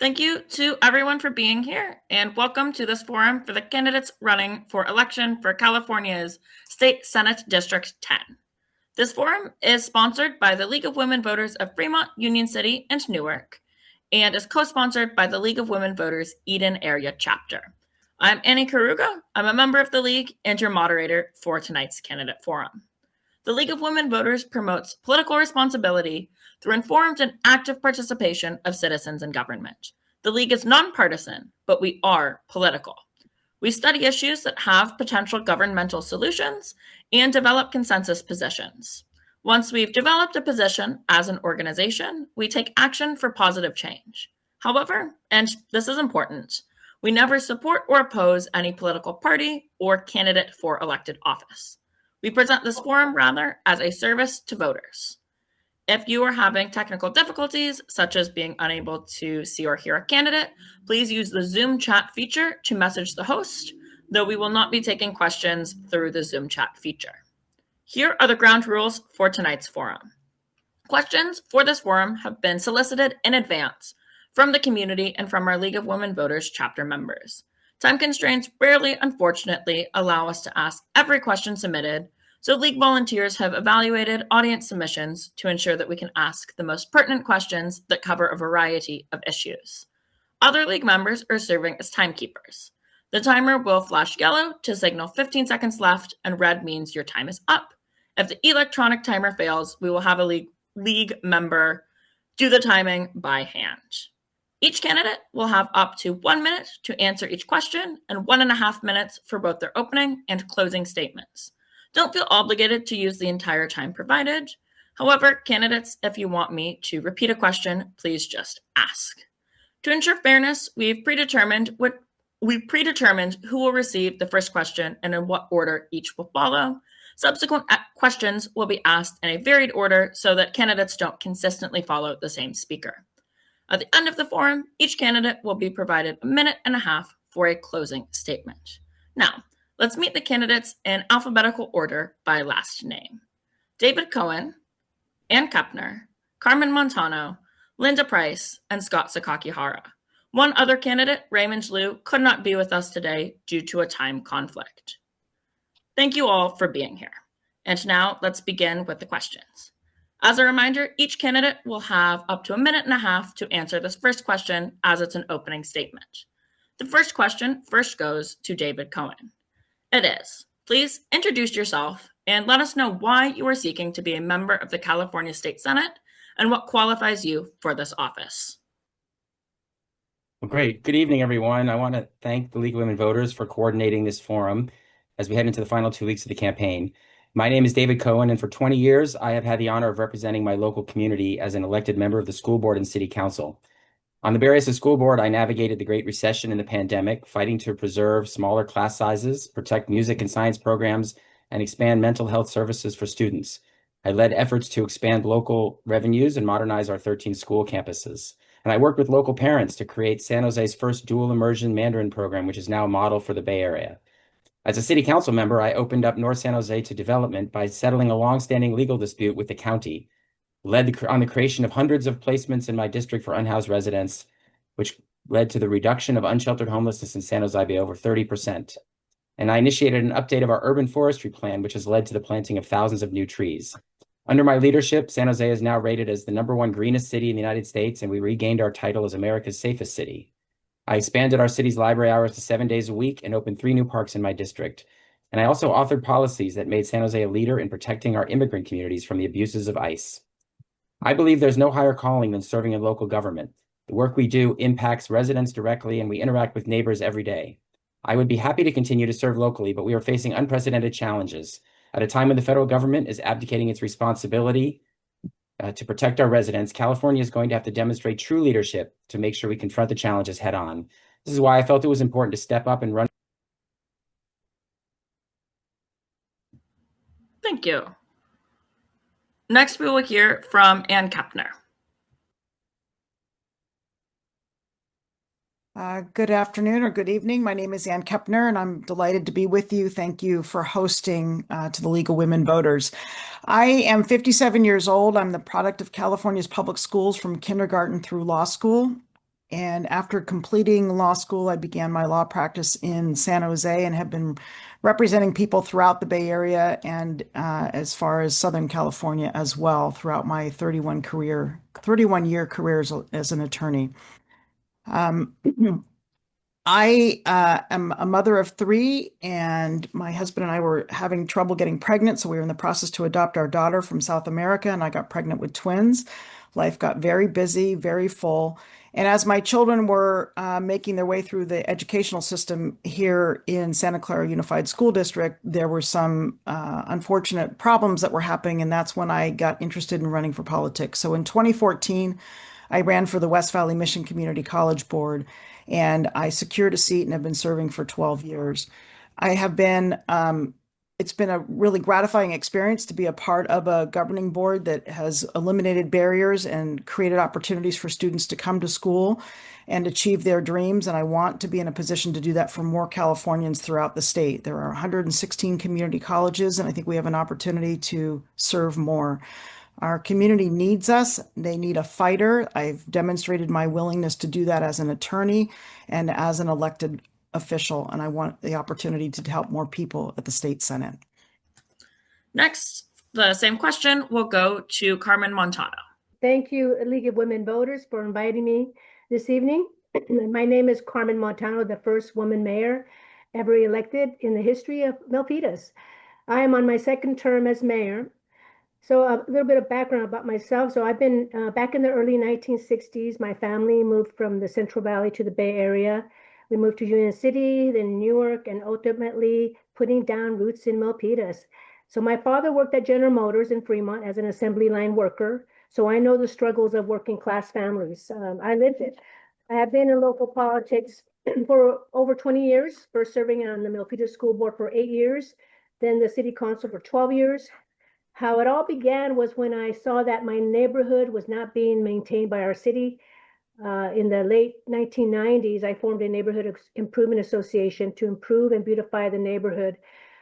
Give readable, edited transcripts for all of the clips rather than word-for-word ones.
Thank you to everyone for being here, and welcome to this forum for the candidates running for election for California's State Senate District 10. This forum is sponsored by the League of Women Voters of Fremont, Union City, and Newark, and is co-sponsored by the League of Women Voters Eden Area Chapter. I'm Annie Caruga. I'm a member of the League and your moderator for tonight's candidate forum. The League of Women Voters promotes political responsibility through informed and active participation of citizens in government. The League is nonpartisan, but we are political. We study issues that have potential governmental solutions and develop consensus positions. Once we've developed a position as an organization, we take action for positive change. However, and this is important, we never support or oppose any political party or candidate for elected office. We present this forum rather as a service to voters. If you are having technical difficulties, such as being unable to see or hear a candidate, please use the Zoom chat feature to message the host, though we will not be taking questions through the Zoom chat feature. Here are the ground rules for tonight's forum. Questions for this forum have been solicited in advance from the community and from our League of Women Voters chapter members. Time constraints rarely, unfortunately, allow us to ask every question submitted, so League volunteers have evaluated audience submissions to ensure that we can ask the most pertinent questions that cover a variety of issues. Other League members are serving as timekeepers. The timer will flash yellow to signal 15 seconds left, and red means your time is up. If the electronic timer fails, we will have a League member do the timing by hand. Each candidate will have up to 1 minute to answer each question and 1.5 minutes for both their opening and closing statements. Don't feel obligated to use the entire time provided. However, candidates, if you want me to repeat a question, please just ask. To ensure fairness, we've predetermined who will receive the first question and in what order each will follow. Subsequent questions will be asked in a varied order so that candidates don't consistently follow the same speaker. At the end of the forum, each candidate will be provided 1.5 minutes for a closing statement. Now, let's meet the candidates in alphabetical order by last name. David Cohen, Ann Kepner, Carmen Montano, Linda Price, and Scott Sakakihara. One other candidate, Raymond Liu, could not be with us today due to a time conflict. Thank you all for being here. And now let's begin with the questions. As a reminder, each candidate will have up to 1.5 minutes to answer this first question as it's an opening statement. The first question first goes to David Cohen. It is, please introduce yourself and let us know why you are seeking to be a member of the California State Senate and what qualifies you for this office. Well, great. Good evening, everyone. I want to thank the League of Women Voters for coordinating this forum as we head into the final 2 weeks of the campaign. My name is David Cohen, and for 20 years, I have had the honor of representing my local community as an elected member of the school board and city council. On the Berryessa School Board, I navigated the Great Recession and the pandemic, fighting to preserve smaller class sizes, protect music and science programs, and expand mental health services for students. I led efforts to expand local revenues and modernize our 13 school campuses. And I worked with local parents to create San Jose's first dual immersion Mandarin program, which is now a model for the Bay Area. As a city council member, I opened up North San Jose to development by settling a longstanding legal dispute with the county, led on the creation of hundreds of placements in my district for unhoused residents, which led to the reduction of unsheltered homelessness in San Jose by over 30%. And I initiated an update of our urban forestry plan, which has led to the planting of thousands of new trees. Under my leadership, San Jose is now rated as the #1 greenest city in the United States, and we regained our title as America's safest city. I expanded our city's library hours to 7 days a week and opened 3 new parks in my district. And I also authored policies that made San Jose a leader in protecting our immigrant communities from the abuses of ICE. I believe there's no higher calling than serving in local government. The work we do impacts residents directly, and we interact with neighbors every day. I would be happy to continue to serve locally, but we are facing unprecedented challenges. At a time when the federal government is abdicating its responsibility to protect our residents, California is going to have to demonstrate true leadership to make sure we confront the challenges head on. This is why I felt it was important to step up and run. Thank you. Next, we will hear from Ann Kepner. Good afternoon or good evening. My name is Ann Kepner, and I'm delighted to be with you. Thank you for hosting to the League of Women Voters. I am 57 years old. I'm the product of California's public schools from kindergarten through law school. And after completing law school, I began my law practice in San Jose and have been representing people throughout the Bay Area and as far as Southern California as well throughout my 31-year career as an attorney. Um, I am a mother of three, and my husband and I were having trouble getting pregnant, so we were in the process to adopt our daughter from South America, and I got pregnant with twins. Life got very busy, very full. And as my children were making their way through the educational system here in Santa Clara Unified School District, there were some unfortunate problems that were happening, and that's when I got interested in running for politics. So in 2014, I ran for the West Valley Mission Community College Board, and I secured a seat and have been serving for 12 years. I have been, it's been a really gratifying experience to be a part of a governing board that has eliminated barriers and created opportunities for students to come to school and achieve their dreams. And I want to be in a position to do that for more Californians throughout the state. There are 116 community colleges, and I think we have an opportunity to serve more. Our community needs us. They need a fighter. I've demonstrated my willingness to do that as an attorney and as an elected official, and I want the opportunity to help more people at the state Senate. Next, the same question will go to Carmen Montano. Thank you, League of Women Voters, for inviting me this evening. My name is Carmen Montano, the first woman mayor ever elected in the history of Milpitas. I am on my second term as mayor. So a little bit of background about myself. So I've been back in the early 1960s. My family moved from the Central Valley to the Bay Area. We moved to Union City, then Newark, and ultimately putting down roots in Milpitas. So my father worked at General Motors in Fremont as an assembly line worker. So I know the struggles of working class families. I lived it. I have been in local politics for over 20 years, first serving on the Milpitas School Board for 8 years, then the City Council for 12 years. How it all began was when I saw that my neighborhood was not being maintained by our city. In the late 1990s, I formed a neighborhood improvement association to improve and beautify the neighborhood.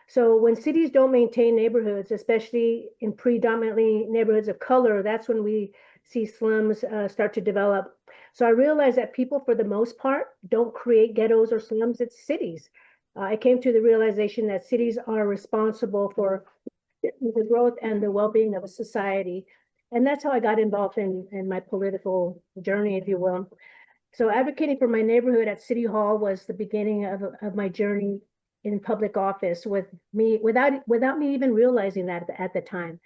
So when cities don't maintain neighborhoods, especially in predominantly neighborhoods of color, that's when we see slums start to develop. So I realized that people, for the most part, don't create ghettos or slums, it's cities. I came to the realization that cities are responsible for the growth and the well-being of a society. And that's how I got involved in my political journey, if you will. So advocating for my neighborhood at City Hall was the beginning of my journey in public office with me without me even realizing that at the time.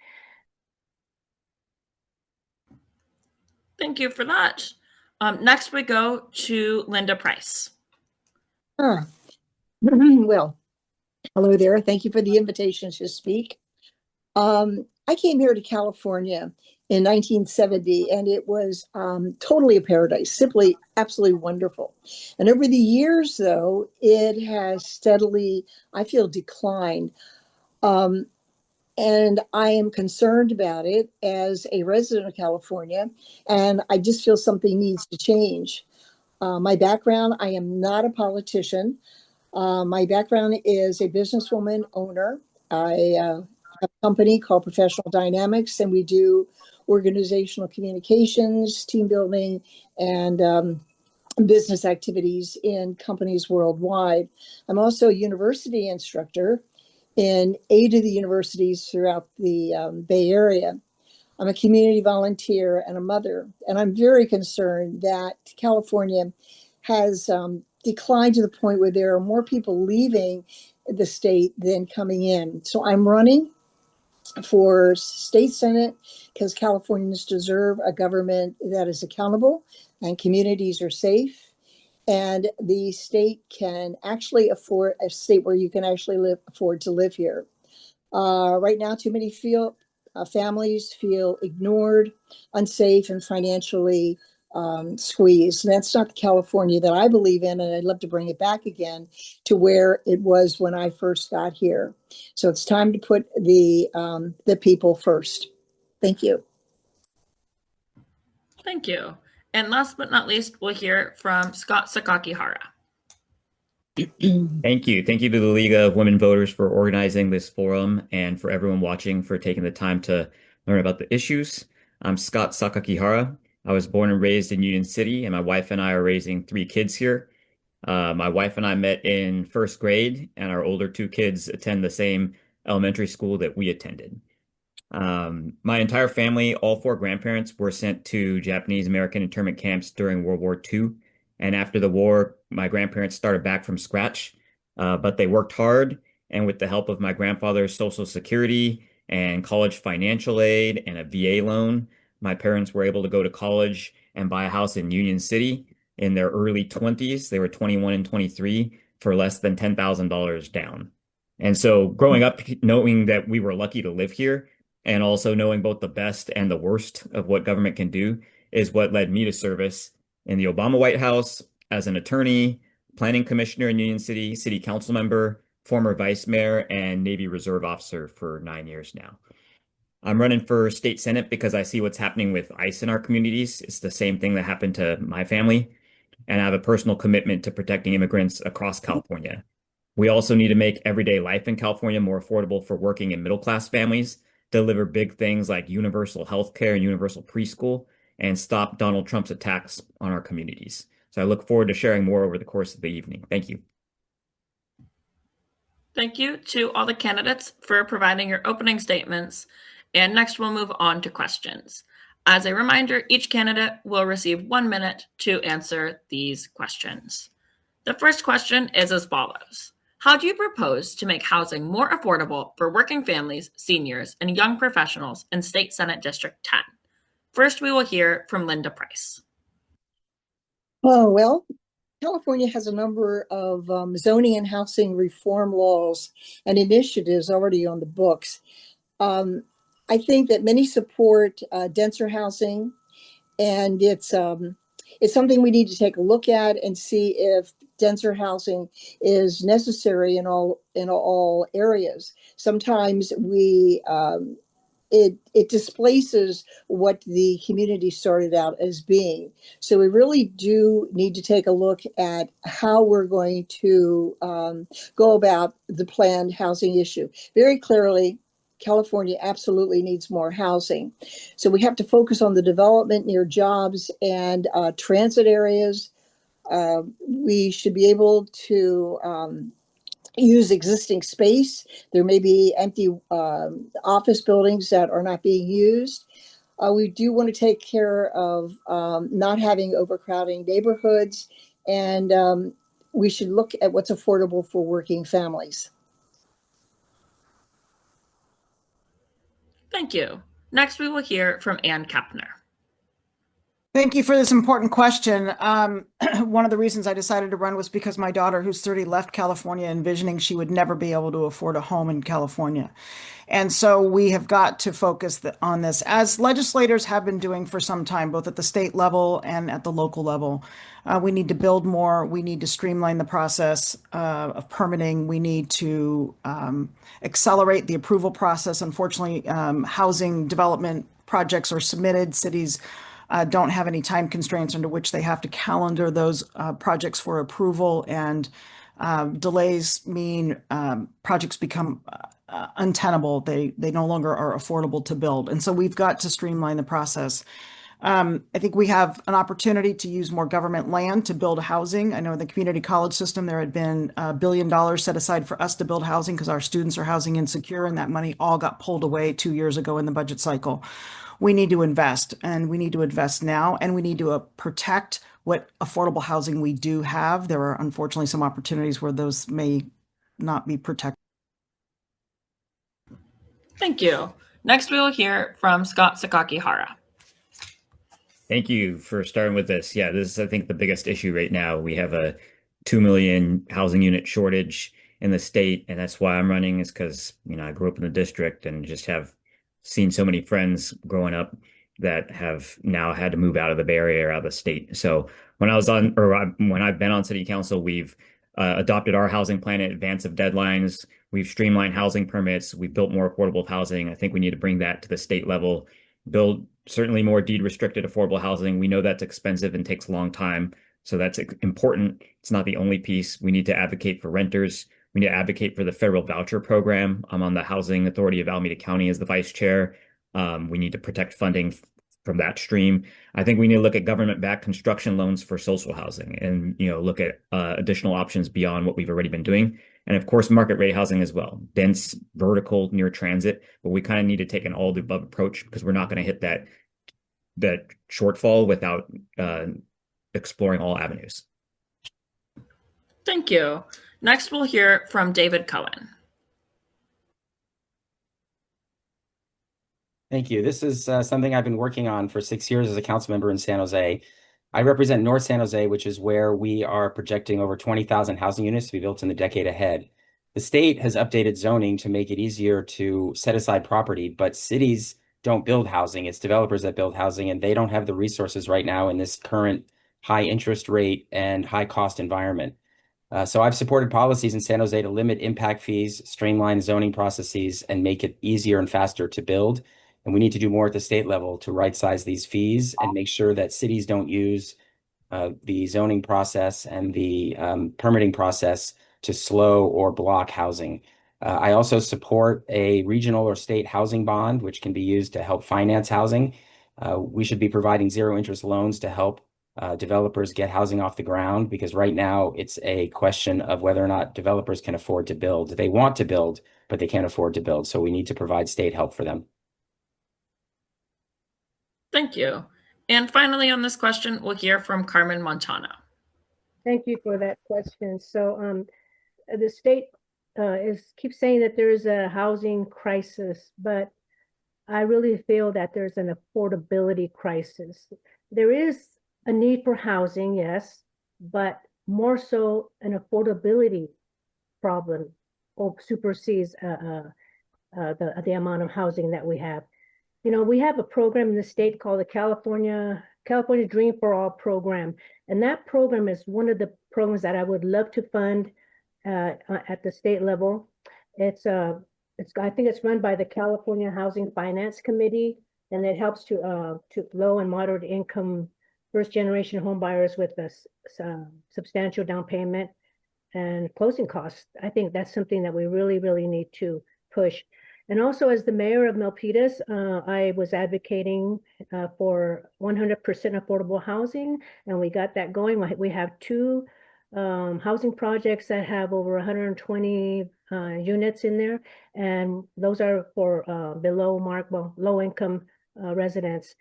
Thank you for that. Next, we go to Linda Price. Well, hello there. Thank you for the invitation to speak. I came here to California in 1970, and it was totally a paradise, simply absolutely wonderful. And over the years, though, it has steadily, I feel, declined. And I am concerned about it as a resident of California, and I just feel something needs to change. My background, I am not a politician. My background is a businesswoman owner. I have a company called Professional Dynamics, and we do organizational communications, team building, and business activities in companies worldwide. I'm also a university instructor in 8 of the universities throughout the Bay Area. I'm a community volunteer and a mother, and I'm very concerned that California has declined to the point where there are more people leaving the state than coming in. So I'm running for state senate because Californians deserve a government that is accountable and communities are safe. And the state can actually afford a state where you can actually afford to live here. Right now, too many families feel ignored, unsafe, and financially squeezed. And that's not the California that I believe in, and I'd love to bring it back again to where it was when I first got here. So it's time to put the people first. Thank you. Thank you. And last but not least, we'll hear from Scott Sakakihara. Thank you. Thank you to the League of Women Voters for organizing this forum and for everyone watching for taking the time to learn about the issues. I'm Scott Sakakihara, I was born and raised in Union City, and my wife and I are raising 3 kids here. My wife and I met in first grade, and our older 2 kids attend the same elementary school that we attended. My entire family, all 4 grandparents, were sent to Japanese American internment camps during World War II. And after the war, my grandparents started back from scratch, but they worked hard. And with the help of my grandfather's Social Security and college financial aid and a VA loan, my parents were able to go to college and buy a house in Union City in their early 20s. They were 21 and 23 for less than $10,000 down. And so growing up, knowing that we were lucky to live here, and also knowing both the best and the worst of what government can do is what led me to service in the Obama White House as an attorney, planning commissioner in Union City, city council member, former vice mayor, and Navy Reserve officer for 9 years now. I'm running for state senate because I see what's happening with ICE in our communities. It's the same thing that happened to my family, and I have a personal commitment to protecting immigrants across California. We also need to make everyday life in California more affordable for working and middle class families, deliver big things like universal health care and universal preschool, and stop Donald Trump's attacks on our communities. So I look forward to sharing more over the course of the evening. Thank you. Thank you to all the candidates for providing your opening statements. And next we'll move on to questions. As a reminder, each candidate will receive 1 minute to answer these questions. The first question is as follows. How do you propose to make housing more affordable for working families, seniors, and young professionals in State Senate District 10? First, we will hear from Linda Price. Oh, well, California has a number of zoning and housing reform laws and initiatives already on the books. I think that many support denser housing, and it's something we need to take a look at and see if denser housing is necessary in all areas. Sometimes it displaces what the community started out as being. So we really do need to take a look at how we're going to go about the planned housing issue. Very clearly, California absolutely needs more housing. So we have to focus on the development near jobs and transit areas. We should be able to use existing space. There may be empty office buildings that are not being used. We do want to take care of not having overcrowding neighborhoods, and we should look at what's affordable for working families. Thank you. Next, we will hear from Ann Kepner. Thank you for this important question. One of the reasons I decided to run was because my daughter, who's 30, left California envisioning she would never be able to afford a home in California. And so we have got to focus on this, as legislators have been doing for some time, both at the state level and at the local level. We need to build more. We need to streamline the process of permitting. We need to accelerate the approval process. Unfortunately, housing development projects are submitted. Cities don't have any time constraints under which they have to calendar those projects for approval, and delays mean projects become untenable. They no longer are affordable to build. And so we've got to streamline the process. I think we have an opportunity to use more government land to build housing. I know in the community college system, there had been $1 billion set aside for us to build housing because our students are housing insecure, and that money all got pulled away 2 years ago in the budget cycle. We need to invest, and we need to invest now, and we need to protect what affordable housing we do have. There are unfortunately some opportunities where those may not be protected. Thank you. Next, we will hear from Scott Sakakihara. Thank you for starting with this. Yeah, this is, I think, the biggest issue right now. We have a 2 million housing unit shortage in the state, and that's why I'm running, is because, I grew up in the district and just have seen so many friends growing up that have now had to move out of the Bay Area or out of the state. So when I've been on city council, we've adopted our housing plan in advance of deadlines. We've streamlined housing permits. We've built more affordable housing. I think we need to bring that to the state level, build certainly more deed restricted affordable housing. We know that's expensive and takes a long time. So that's important. It's not the only piece. We need to advocate for renters. We need to advocate for the federal voucher program. I'm on the Housing Authority of Alameda County as the vice chair. We need to protect funding from that stream. I think we need to look at government-backed construction loans for social housing and, look at additional options beyond what we've already been doing. And of course, market rate housing as well, dense, vertical, near transit. But we kind of need to take an all the above approach because we're not going to hit that shortfall without exploring all avenues. Thank you. Next, we'll hear from David Cohen. Thank you. This is something I've been working on for 6 years as a council member in San Jose. I represent North San Jose, which is where we are projecting over 20,000 housing units to be built in the decade ahead. The state has updated zoning to make it easier to set aside property, but cities don't build housing. It's developers that build housing, and they don't have the resources right now in this current high interest rate and high cost environment. So I've supported policies in San Jose to limit impact fees, streamline zoning processes, and make it easier and faster to build. And we need to do more at the state level to right size these fees and make sure that cities don't use the zoning process and the permitting process to slow or block housing. I also support a regional or state housing bond, which can be used to help finance housing. We should be providing zero interest loans to help developers get housing off the ground, because right now it's a question of whether or not developers can afford to build. They want to build, but they can't afford to build. So we need to provide state help for them. Thank you. And finally, on this question, we'll hear from Carmen Montano. Thank you for that question. So the state keeps saying that there's a housing crisis, but I really feel that there's an affordability crisis. There is a need for housing, yes, but more so an affordability problem supersedes the amount of housing that we have. We have a program in the state called the California Dream for All program, and that program is one of the programs that I would love to fund at the state level. I think it's run by the California Housing Finance Committee, and it helps to low and moderate income first generation home buyers with a substantial down payment and closing costs. I think that's something that we really, really need to push. And also, as the mayor of Milpitas, I was advocating for 100% affordable housing, and we got that going. We have two housing projects that have over 120 units in there, and those are for low income residents.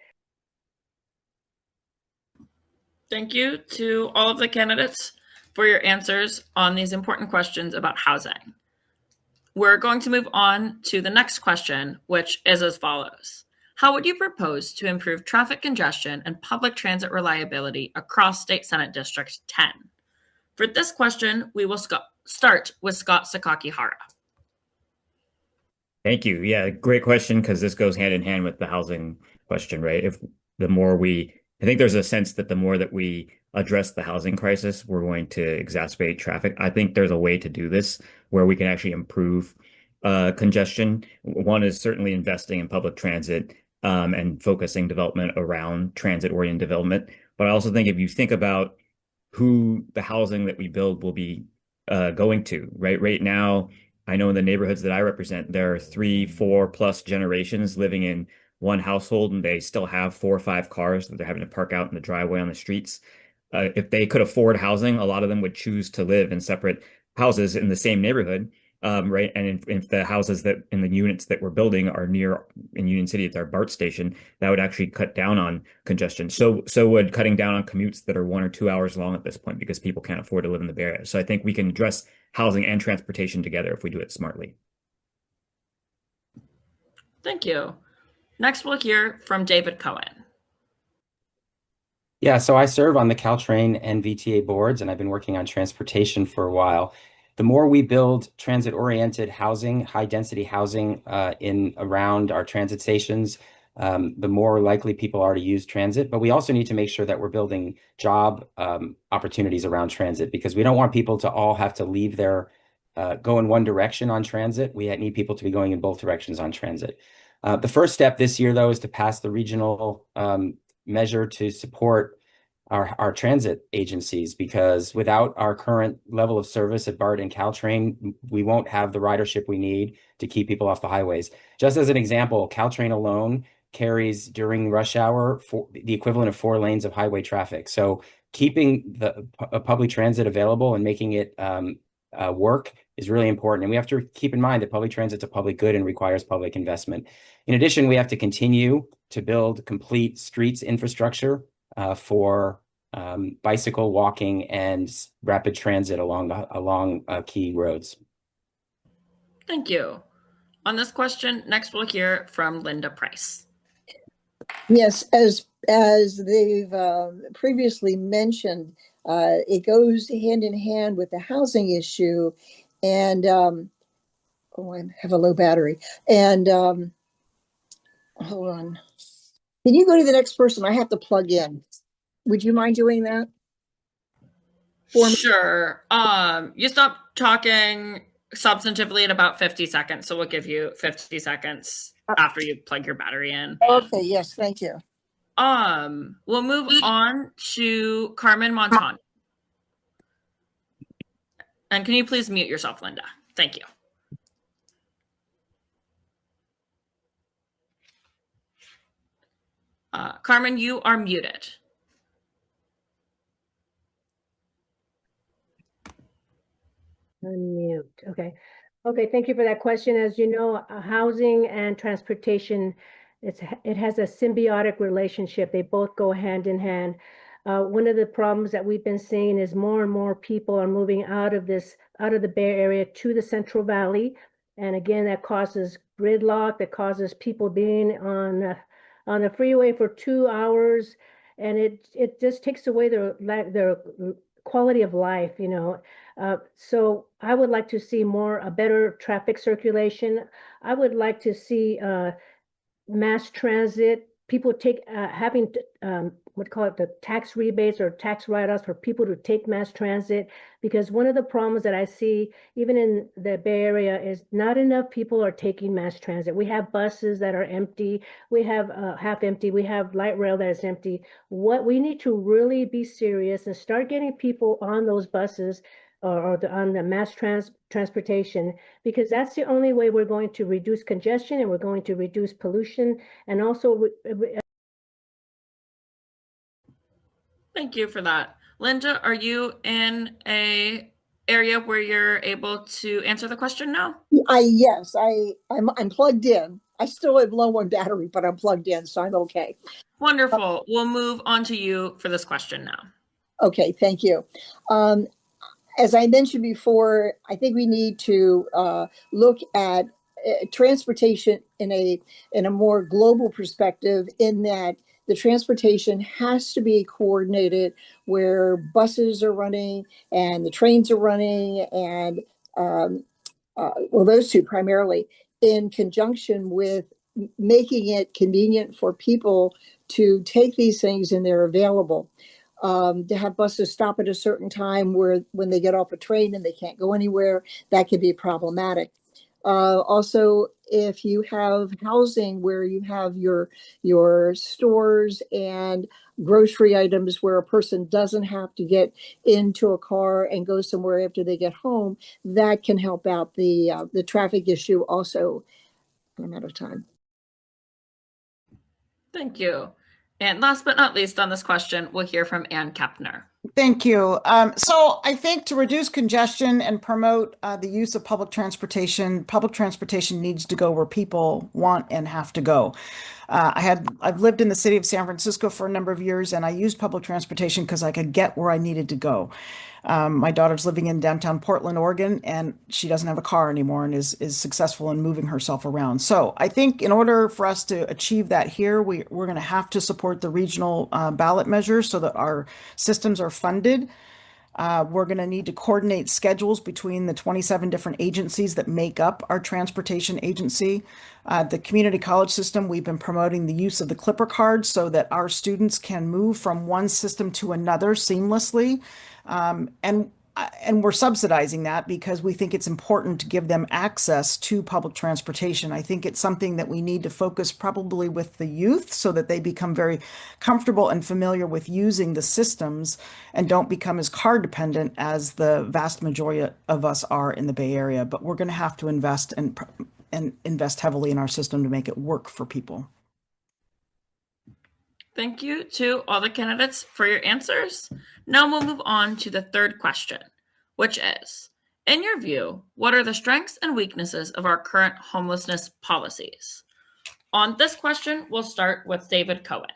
Thank you to all of the candidates for your answers on these important questions about housing. We're going to move on to the next question, which is as follows. How would you propose to improve traffic congestion and public transit reliability across State Senate District 10? For this question, we will start with Scott Sakakihara. Thank you. Yeah, great question, because this goes hand in hand with the housing question, right? I think there's a sense that the more that we address the housing crisis, we're going to exacerbate traffic. I think there's a way to do this where we can actually improve congestion. One is certainly investing in public transit and focusing development around transit-oriented development. But I also think if you think about who the housing that we build will be going to, right? Right now, I know in the neighborhoods that I represent, there are 3, 4+ generations living in one household, and they still have 4 or 5 cars that they're having to park out in the driveway on the streets. If they could afford housing, a lot of them would choose to live in separate houses in the same neighborhood, right? And if the houses that in the units that we're building are near in Union City, it's our BART station, that would actually cut down on congestion. So would cutting down on commutes that are 1 or 2 hours long at this point, because people can't afford to live in the Bay Area. So I think we can address housing and transportation together if we do it smartly. Thank you. Next, we'll hear from David Cohen. Yeah, so I serve on the Caltrain and VTA boards, and I've been working on transportation for a while. The more we build transit-oriented housing, high-density housing in around our transit stations, the more likely people are to use transit. But we also need to make sure that we're building job opportunities around transit, because we don't want people to all have to leave go in one direction on transit. We need people to be going in both directions on transit. The first step this year, though, is to pass the regional measure to support our transit agencies, because without our current level of service at BART and Caltrain, we won't have the ridership we need to keep people off the highways. Just as an example, Caltrain alone carries during rush hour for the equivalent of 4 lanes of highway traffic. So keeping the public transit available and making it work is really important. And we have to keep in mind that public transit is a public good and requires public investment. In addition, we have to continue to build complete streets infrastructure for bicycle, walking, and rapid transit along key roads. Thank you. On this question, next we'll hear from Linda Price. Yes, as they've previously mentioned, it goes hand in hand with the housing issue, and oh, I have a low battery. And hold on, can you go to the next person? I have to plug in. Would you mind doing that? Sure. You stop talking substantively in about 50 seconds, so we'll give you 50 seconds after you plug your battery in. Okay, yes, thank you. We'll move on to Carmen Montan. And can you please mute yourself, Linda? Thank you. Carmen, you are muted. Unmute. Okay. Okay, thank you for that question. As you know, housing and transportation, it has a symbiotic relationship. They both go hand in hand. One of the problems that we've been seeing is more and more people are moving out of the Bay Area to the Central Valley. And again, that causes gridlock, that causes people being on the freeway for 2 hours. And it just takes away their quality of life, you know. So I would like to see a better traffic circulation. I would like to see mass transit, people having the tax rebates or tax write-offs for people to take mass transit, because one of the problems that I see even in the Bay Area is not enough people are taking mass transit. We have buses that are empty, we have half empty, we have light rail that is empty. What we need to really be serious and start getting people on those buses on the mass transportation, because that's the only way we're going to reduce congestion and we're going to reduce pollution. And also, thank you for that. Linda, are you in a area where you're able to answer the question now? Yes, I'm plugged in. I still have low on battery, but I'm plugged in, so I'm okay. Wonderful. We'll move on to you for this question now. Okay, thank you. As I mentioned before, I think we need to look at transportation in a more global perspective, in that the transportation has to be coordinated, where buses are running and the trains are running, and well, those two primarily, in conjunction with making it convenient for people to take these things and they're available. To have buses stop at a certain time where when they get off a train and they can't go anywhere, that could be problematic. Also, if you have housing where you have your stores and grocery items where a person doesn't have to get into a car and go somewhere after they get home, that can help out the traffic issue also. I'm out of time. Thank you. And last but not least on this question, we'll hear from Ann Kepner. Thank you. So I think to reduce congestion and promote the use of public transportation needs to go where people want and have to go. I've lived in the city of San Francisco for a number of years, and I used public transportation because I could get where I needed to go. My daughter's living in downtown Portland, Oregon, and she doesn't have a car anymore and is successful in moving herself around. So I think in order for us to achieve that here, we're going to have to support the regional ballot measures so that our systems are funded. We're going to need to coordinate schedules between the 27 different agencies that make up our transportation agency. The community college system, we've been promoting the use of the Clipper card so that our students can move from one system to another seamlessly. And we're subsidizing that because we think it's important to give them access to public transportation. I think it's something that we need to focus probably with the youth so that they become very comfortable and familiar with using the systems and don't become as car dependent as the vast majority of us are in the Bay Area. But we're going to have to invest and invest heavily in our system to make it work for people. Thank you to all the candidates for your answers. Now we'll move on to the third question, which is, in your view, what are the strengths and weaknesses of our current homelessness policies? On this question, we'll start with David Cohen.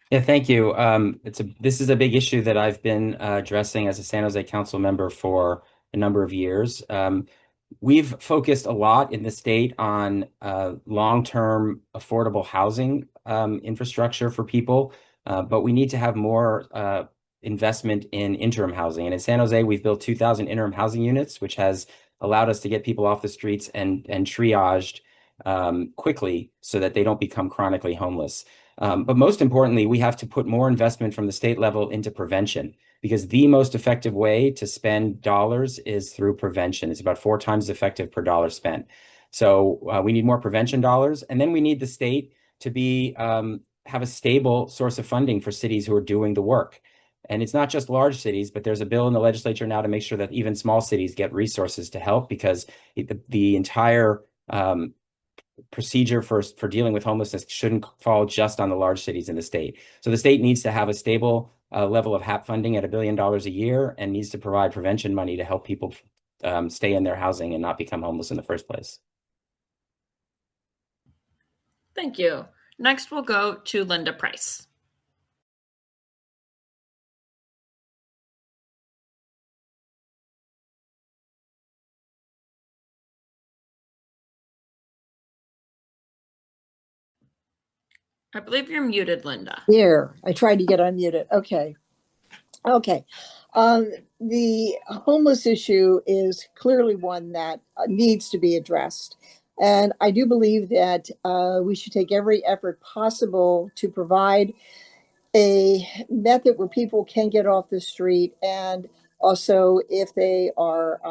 Yeah, thank you. This is a big issue that I've been addressing as a San Jose Council member for a number of years. We've focused a lot in the state on long-term affordable housing infrastructure for people, but we need to have more investment in interim housing. And in San Jose, we've built 2,000 interim housing units, which has allowed us to get people off the streets and triaged quickly so that they don't become chronically homeless. But most importantly, we have to put more investment from the state level into prevention, because the most effective way to spend dollars is through prevention. It's about 4 times effective per dollar spent. So we need more prevention dollars. And then we need the state to be have a stable source of funding for cities who are doing the work. And it's not just large cities, but there's a bill in the legislature now to make sure that even small cities get resources to help, because the entire procedure for dealing with homelessness shouldn't fall just on the large cities in the state. So the state needs to have a stable level of HAP funding at $1 billion a year, and needs to provide prevention money to help people stay in their housing and not become homeless in the first place. Thank you. Next, we'll go to Linda Price. I believe you're muted, Linda. Here, I tried to get unmuted. Okay. The homeless issue is clearly one that needs to be addressed. And I do believe that we should take every effort possible to provide a method where people can get off the street, and also if they are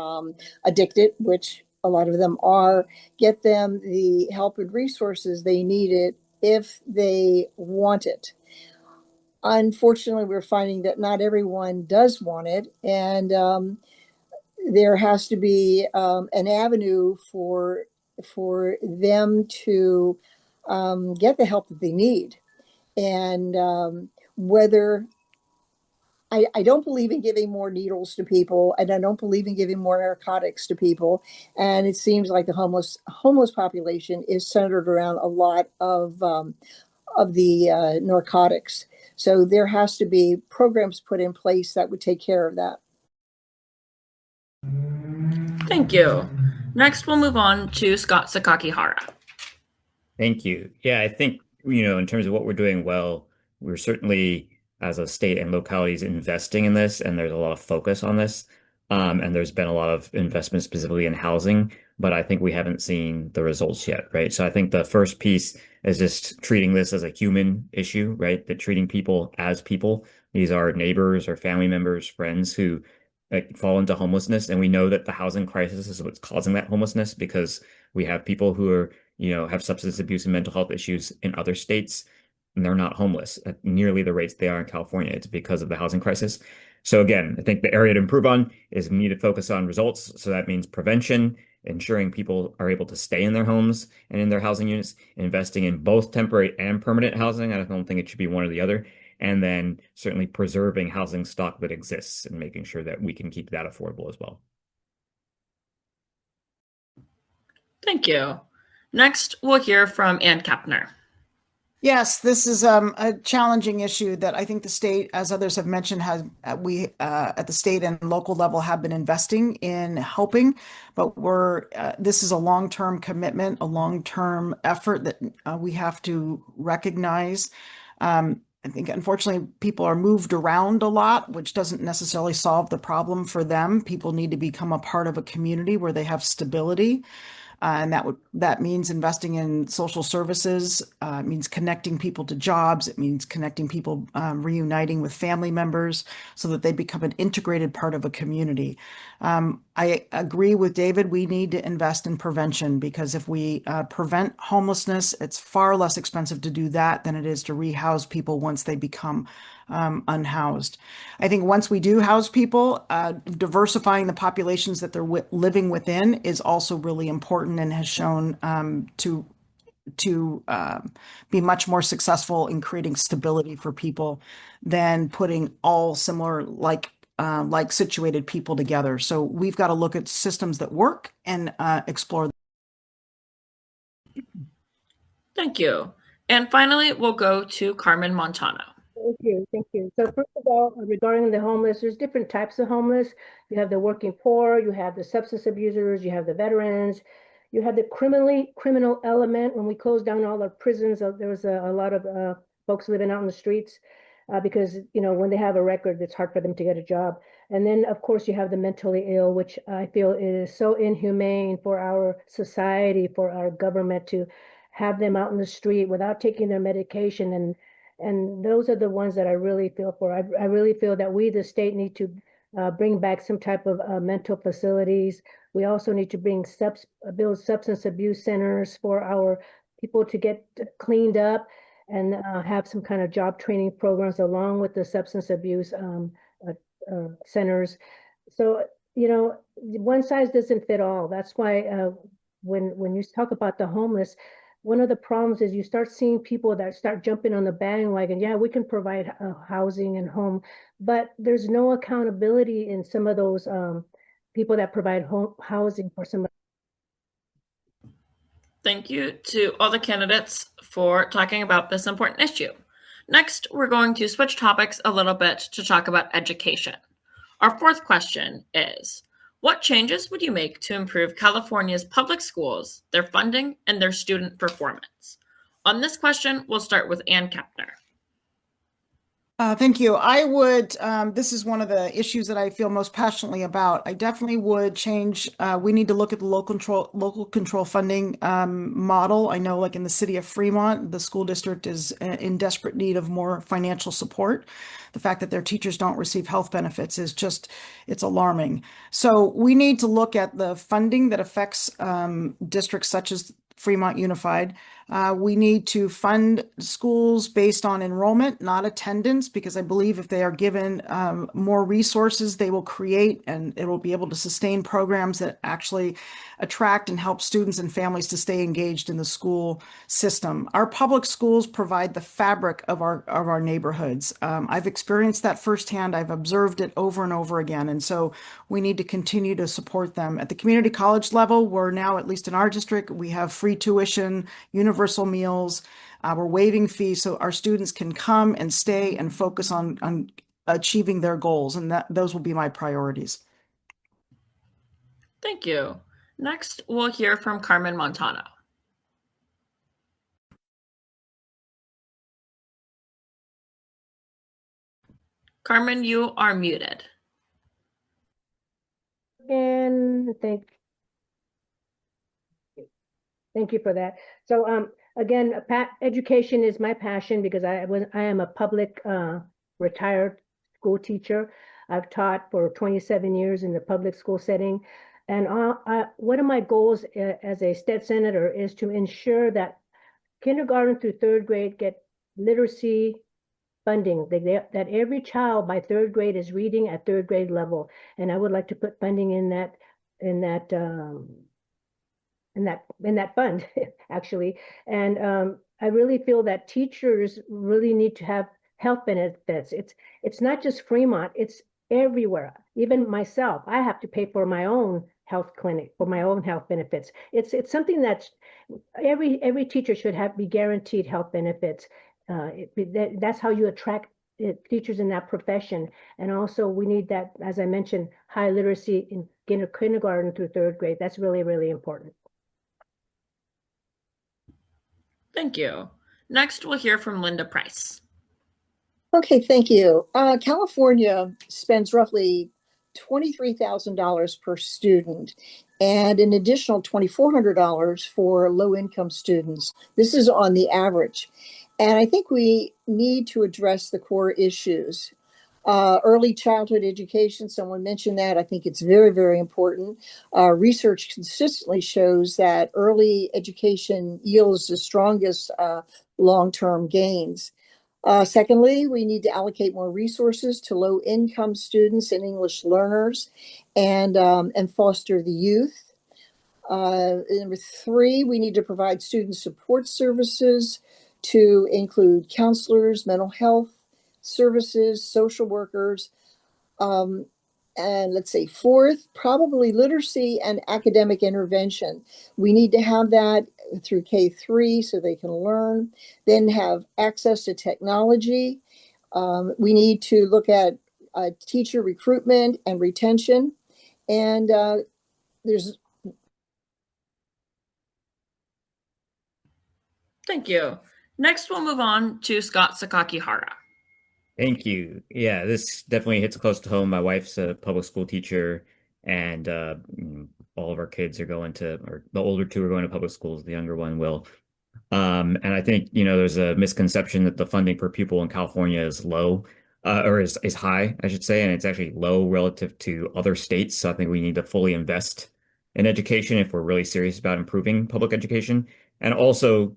addicted, which a lot of them are, get them the help and resources they needed if they want it. Unfortunately, we're finding that not everyone does want it, and there has to be an avenue for them to get the help that they need. And whether I don't believe in giving more needles to people, and I don't believe in giving more narcotics to people. And it seems like the homeless population is centered around a lot of the narcotics. So there has to be programs put in place that would take care of that. Thank you. Next, we'll move on to Scott Sakakihara. Thank you. Yeah, I think, in terms of what we're doing well, we're certainly, as a state and localities, investing in this, and there's a lot of focus on this. And there's been a lot of investment specifically in housing, but I think we haven't seen the results yet, right? So I think the first piece is just treating this as a human issue, right? That treating people as people. These are neighbors or family members, friends who fall into homelessness. And we know that the housing crisis is what's causing that homelessness, because we have people who are, have substance abuse and mental health issues in other states, and they're not homeless at nearly the rates they are in California. It's because of the housing crisis. So again, I think the area to improve on is we need to focus on results. So that means prevention, ensuring people are able to stay in their homes and in their housing units, investing in both temporary and permanent housing. I don't think it should be one or the other. And then certainly preserving housing stock that exists and making sure that we can keep that affordable as well. Thank you. Next, we'll hear from Ann Kapner. Yes, this is a challenging issue that I think the state, as others have mentioned, we at the state and local level have been investing in helping, but this is a long-term commitment, a long-term effort that we have to recognize. I think, unfortunately, people are moved around a lot, which doesn't necessarily solve the problem for them. People need to become a part of a community where they have stability. And that means investing in social services. It means connecting people to jobs. It means connecting people, reuniting with family members so that they become an integrated part of a community. I agree with David. We need to invest in prevention, because if we prevent homelessness, it's far less expensive to do that than it is to rehouse people once they become unhoused. I think once we do house people, diversifying the populations that they're living within is also really important, and has shown to be much more successful in creating stability for people than putting all similar like situated people together. So we've got to look at systems that work and explore. Thank you. And finally, we'll go to Carmen Montano. Thank you. Thank you. So first of all, regarding the homeless, there's different types of homeless. You have the working poor, you have the substance abusers, you have the veterans, you have the criminal element. When we closed down all our prisons, there was a lot of folks living out in the streets because, you know, when they have a record, it's hard for them to get a job. And then, of course, you have the mentally ill, which I feel is so inhumane for our society, for our government to have them out in the street without taking their medication. And those are the ones that I really feel for. I really feel that we, the state, need to bring back some type of mental facilities. We also need to build substance abuse centers for our people to get cleaned up and have some kind of job training programs along with the substance abuse centers. So, you know, one size doesn't fit all. That's why when you talk about the homeless, one of the problems is you start seeing people that start jumping on the bandwagon. Yeah, we can provide housing and home, but there's no accountability in some of those people that provide housing for some. Thank you to all the candidates for talking about this important issue. Next, we're going to switch topics a little bit to talk about education. Our fourth question is, what changes would you make to improve California's public schools, their funding, and their student performance? On this question, we'll start with Ann Kepner. Thank you. This is one of the issues that I feel most passionately about. I definitely would change. We need to look at the local control funding model. I know, like in the city of Fremont, the school district is in desperate need of more financial support. The fact that their teachers don't receive health benefits it's alarming. So we need to look at the funding that affects districts such as Fremont Unified. We need to fund schools based on enrollment, not attendance, because I believe if they are given more resources, they will create and it will be able to sustain programs that actually attract and help students and families to stay engaged in the school system. Our public schools provide the fabric of our neighborhoods. I've experienced that firsthand. I've observed it over and over again. And so we need to continue to support them. At the community college level, we're now, at least in our district, we have free tuition, universal meals. We're waiving fees so our students can come and stay and focus on achieving their goals. And those will be my priorities. Thank you. Next, we'll hear from Carmen Montano. Carmen, you are muted. And thank you for that. So again, education is my passion because I am a public retired school teacher. I've taught for 27 years in the public school setting. And one of my goals as a state senator is to ensure that kindergarten through third grade get literacy funding, that every child by third grade is reading at third grade level. And I would like to put funding in that fund actually. And I really feel that teachers really need to have health benefits. It's not just Fremont, it's everywhere. Even myself, I have to pay for my own health clinic, for my own health benefits. It's something that's every teacher should be guaranteed health benefits. That's how you attract teachers in that profession. And also we need that, as I mentioned, high literacy in kindergarten through third grade. That's really, really important. Thank you. Next, we'll hear from Linda Price. Okay, thank you. California spends roughly $23,000 per student and an additional $2,400 for low-income students. This is on the average. And I think we need to address the core issues. Early childhood education, someone mentioned that. I think it's very, very important. Research consistently shows that early education yields the strongest long-term gains. Secondly, we need to allocate more resources to low-income students and English learners and foster the youth. Number three, we need to provide student support services to include counselors, mental health services, social workers. And let's say fourth, probably literacy and academic intervention. We need to have that through K3 so they can learn, then have access to technology. We need to look at teacher recruitment and retention. And there's Thank you. Next, we'll move on to Scott Sakakihara. Thank you. Yeah, this definitely hits close to home. My wife's a public school teacher, and all of our kids are going to, or the older two are going to public schools, the younger one will. And I think, there's a misconception that the funding per pupil in California is low, or is high, I should say, and it's actually low relative to other states. So I think we need to fully invest in education if we're really serious about improving public education. And also,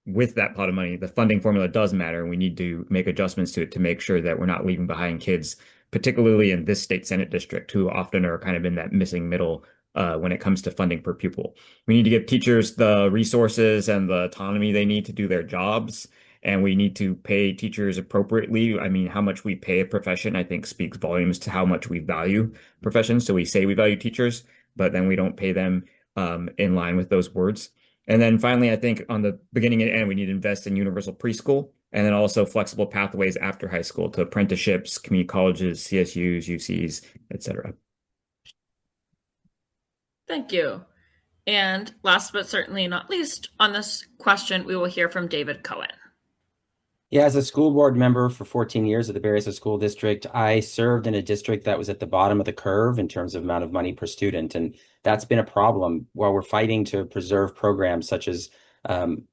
with that pot of money, the funding formula does matter, and we need to make adjustments to it to make sure that we're not leaving behind kids, particularly in this state Senate district, who often are kind of in that missing middle when it comes to funding per pupil. We need to give teachers the resources and the autonomy they need to do their jobs, and we need to pay teachers appropriately. I mean, how much we pay a profession, I think, speaks volumes to how much we value professions. So we say we value teachers, but then we don't pay them in line with those words. And then finally, I think on the beginning and end, we need to invest in universal preschool and then also flexible pathways after high school to apprenticeships, community colleges, CSUs, UCs, etc. Thank you. And last but certainly not least, on this question, we will hear from David Cohen. Yeah, as a school board member for 14 years at the Bay Area School District, I served in a district that was at the bottom of the curve in terms of amount of money per student. And that's been a problem while we're fighting to preserve programs such as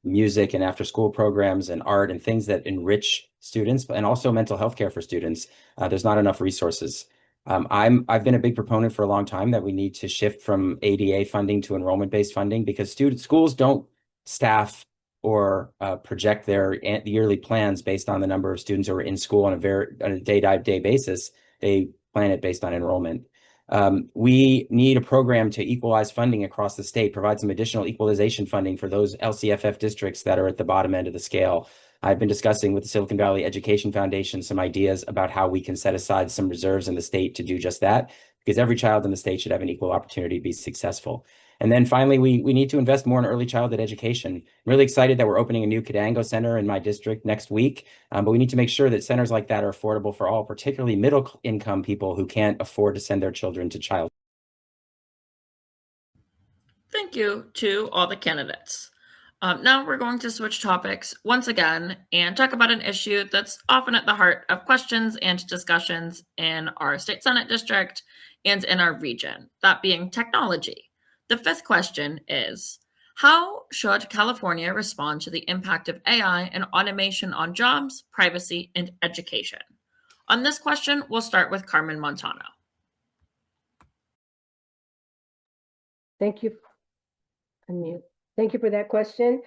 music and after school programs and art and things that enrich students and also mental health care for students. There's not enough resources. I've been a big proponent for a long time that we need to shift from ADA funding to enrollment-based funding because schools don't staff or project their yearly plans based on the number of students who are in school on a day-by-day basis. They plan it based on enrollment. We need a program to equalize funding across the state, provide some additional equalization funding for those LCFF districts that are at the bottom end of the scale. I've been discussing with the Silicon Valley Education Foundation some ideas about how we can set aside some reserves in the state to do just that, because every child in the state should have an equal opportunity to be successful. And then finally, we need to invest more in early childhood education. I'm really excited that we're opening a new Cadango Center in my district next week, but we need to make sure that centers like that are affordable for all, particularly middle income people who can't afford to send their children to child. Thank you to all the candidates. Now we're going to switch topics once again and talk about an issue that's often at the heart of questions and discussions in our state Senate district and in our region, that being technology. The fifth question is, how should California respond to the impact of AI and automation on jobs, privacy, and education? On this question, we'll start with Carmen Montano. Thank you. Unmute. Thank you for that question.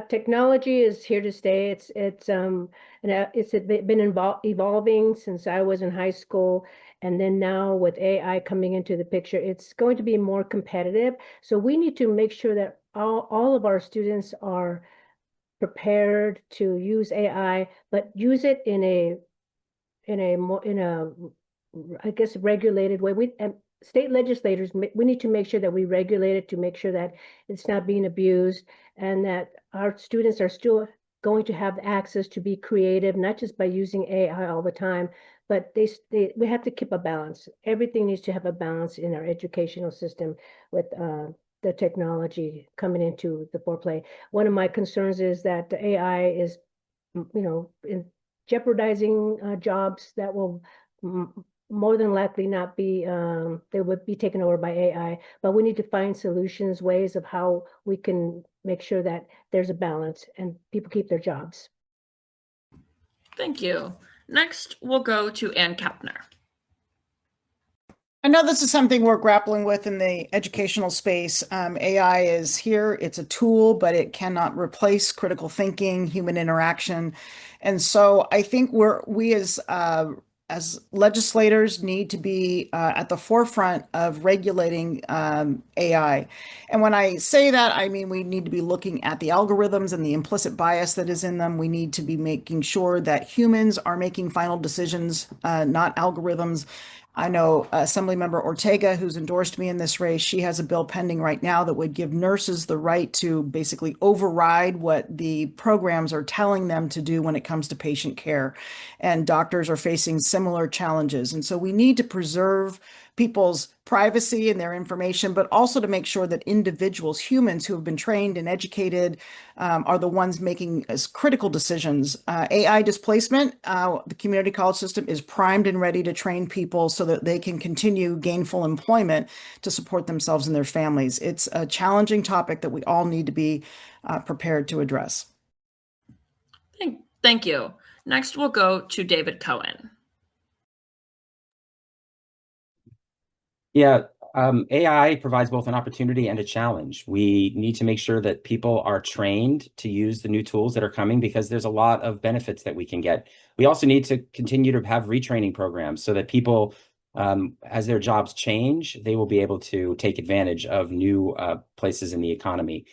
Technology is here to stay. It's been evolving since I was in high school, and then now with AI coming into the picture, it's going to be more competitive. So we need to make sure that all of our students are prepared to use AI, but use it in a I guess regulated way. State legislators, we need to make sure that we regulate it to make sure that it's not being abused and that our students are still going to have access to be creative, not just by using AI all the time, but we have to keep a balance. Everything needs to have a balance in our educational system with the technology coming into the foreplay. One of my concerns is that the AI is, jeopardizing jobs that will more than likely not be, they would be taken over by AI, but we need to find solutions, ways of how we can make sure that there's a balance and people keep their jobs. Thank you. Next, we'll go to Ann Kepner. I know this is something we're grappling with in the educational space. AI is here, it's a tool, but it cannot replace critical thinking, human interaction. And so I think we as as legislators, need to be at the forefront of regulating AI. And when I say that, I mean we need to be looking at the algorithms and the implicit bias that is in them. We need to be making sure that humans are making final decisions, not algorithms. I know Assemblymember Ortega, who's endorsed me in this race, she has a bill pending right now that would give nurses the right to basically override what the programs are telling them to do when it comes to patient care. And doctors are facing similar challenges. And so we need to preserve people's privacy and their information, but also to make sure that individuals, humans who have been trained and educated, are the ones making critical decisions. AI displacement, the community college system is primed and ready to train people so that they can continue gainful employment to support themselves and their families. It's a challenging topic that we all need to be prepared to address. Thank you. Next, we'll go to David Cohen. Yeah, AI provides both an opportunity and a challenge. We need to make sure that people are trained to use the new tools that are coming because there's a lot of benefits that we can get. We also need to continue to have retraining programs so that people, as their jobs change, they will be able to take advantage of new places in the economy.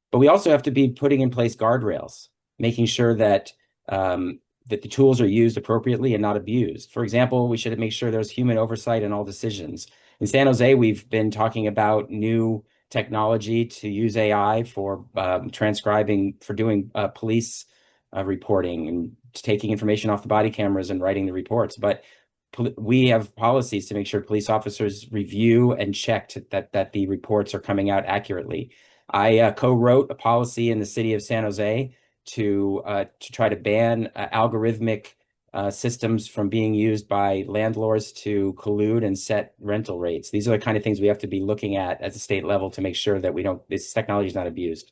But we also have to be putting in place guardrails, making sure that that the tools are used appropriately and not abused. For example, we should make sure there's human oversight in all decisions. In San Jose, we've been talking about new technology to use AI for transcribing, for doing police reporting and taking information off the body cameras and writing the reports. But we have policies to make sure police officers review and check that the reports are coming out accurately. I co-wrote a policy in the city of San Jose to try to ban algorithmic systems from being used by landlords to collude and set rental rates. These are the kind of things we have to be looking at the state level to make sure that this technology is not abused.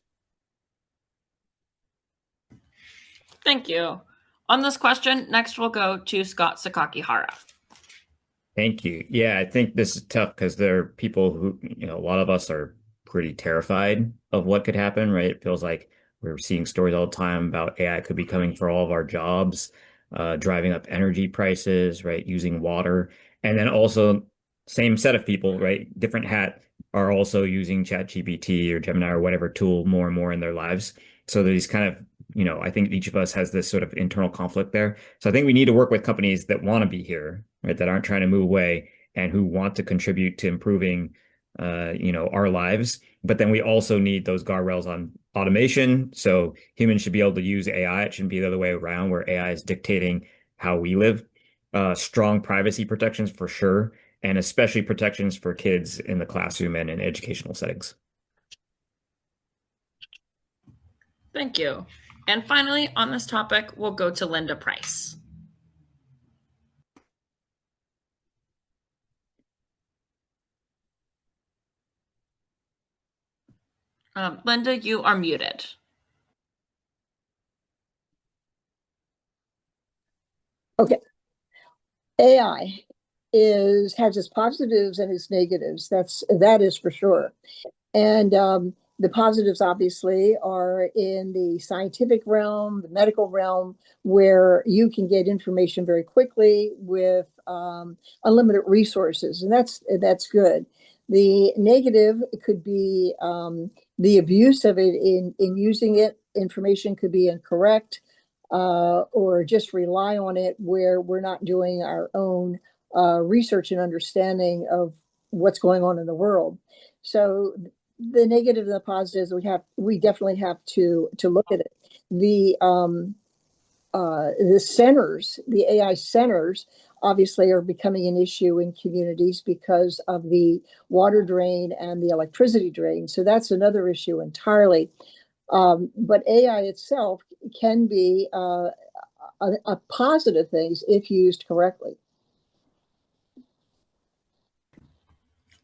Thank you. On this question, next we'll go to Scott Sakakihara. Thank you. Yeah, I think this is tough because there are people who, a lot of us are pretty terrified of what could happen, right? It feels like we're seeing stories all the time about AI could be coming for all of our jobs, driving up energy prices, right? Using water. And then also same set of people, right? Different hat are also using ChatGPT or Gemini or whatever tool more and more in their lives. So there's kind of, I think each of us has this sort of internal conflict there. So I think we need to work with companies that want to be here, right? That aren't trying to move away and who want to contribute to improving, our lives. But then we also need those guardrails on automation. So humans should be able to use AI. It shouldn't be the other way around where AI is dictating how we live. Strong privacy protections for sure, and especially protections for kids in the classroom and in educational settings. Thank you. And finally, on this topic, we'll go to Linda Price. Linda, you are muted. Okay. AI has its positives and its negatives. That is for sure. And the positives obviously are in the scientific realm, the medical realm, where you can get information very quickly with unlimited resources, and that's good. The negative could be the abuse of it in using it. Information could be incorrect, or just rely on it where we're not doing our own research and understanding of what's going on in the world. So the negative and the positives, we definitely have to look at it. The centers, the AI centers, obviously are becoming an issue in communities because of the water drain and the electricity drain. So that's another issue entirely. But AI itself can be a positive thing if used correctly.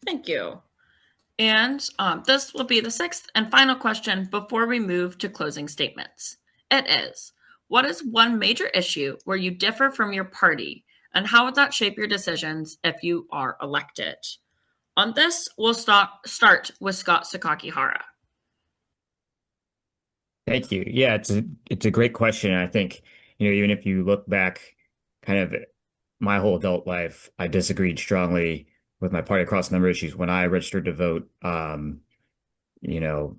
Thank you. And this will be the sixth and final question before we move to closing statements. It is, what is one major issue where you differ from your party, and how would that shape your decisions if you are elected? On this, we'll start with Scott Sakakihara. Thank you. Yeah, it's a great question. I think, even if you look back kind of my whole adult life, I disagreed strongly with my party across a number of issues. When I registered to vote, you know,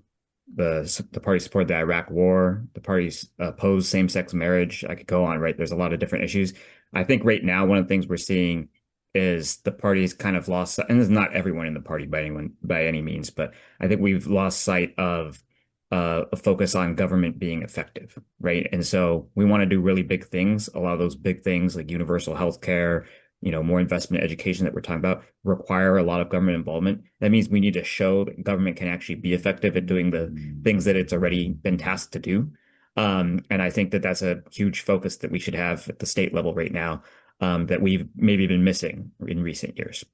the party supported the Iraq War. The parties opposed same-sex marriage. I could go on, right? There's a lot of different issues. I think right now, one of the things we're seeing is the party's kind of lost, and it's not everyone in the party by any means, but I think we've lost sight of a focus on government being effective, right? And so we want to do really big things. A lot of those big things like universal health care, more investment in education that we're talking about require a lot of government involvement. That means we need to show that government can actually be effective at doing the things that it's already been tasked to do. And I think that that's a huge focus that we should have at the state level right now, that we've maybe been missing in recent years.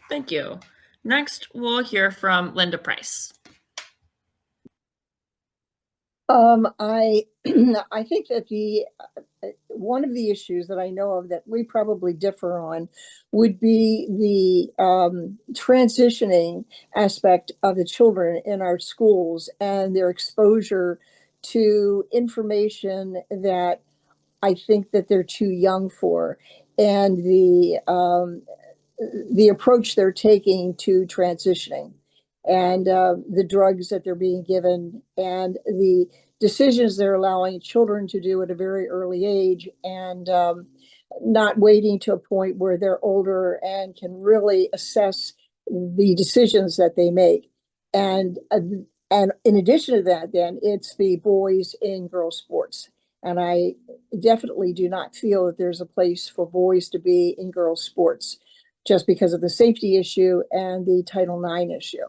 Thank you. Next, we'll hear from Linda Price. I I think that the one of the issues that I know of that we probably differ on would be the transitioning aspect of the children in our schools and their exposure to information that I think that they're too young for, and the approach they're taking to transitioning, and the drugs that they're being given, and the decisions they're allowing children to do at a very early age, and not waiting to a point where they're older and can really assess the decisions that they make. And in addition to that, then it's the boys in girls sports. And I definitely do not feel that there's a place for boys to be in girls sports just because of the safety issue and the Title IX issue.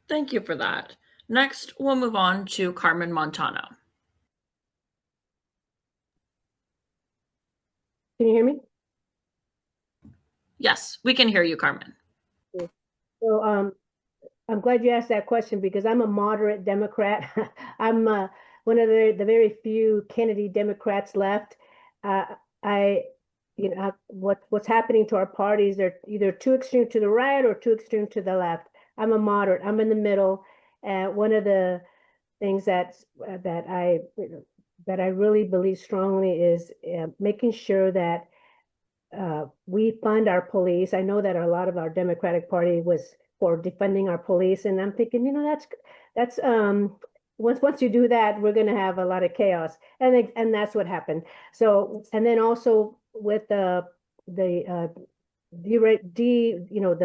Thank you for that. Next, we'll move on to Carmen Montano. Can you hear me? Yes, we can hear you, Carmen. So I'm glad you asked that question because I'm a moderate Democrat. I'm one of the very few Kennedy Democrats left. What's happening to our parties, they're either too extreme to the right or too extreme to the left. I'm a moderate. I'm in the middle. And one of the things that I really believe strongly is making sure that we fund our police. I know that a lot of our Democratic Party was for defunding our police, and I'm thinking, that's once you do that, we're going to have a lot of chaos, and that's what happened. So, and then also with the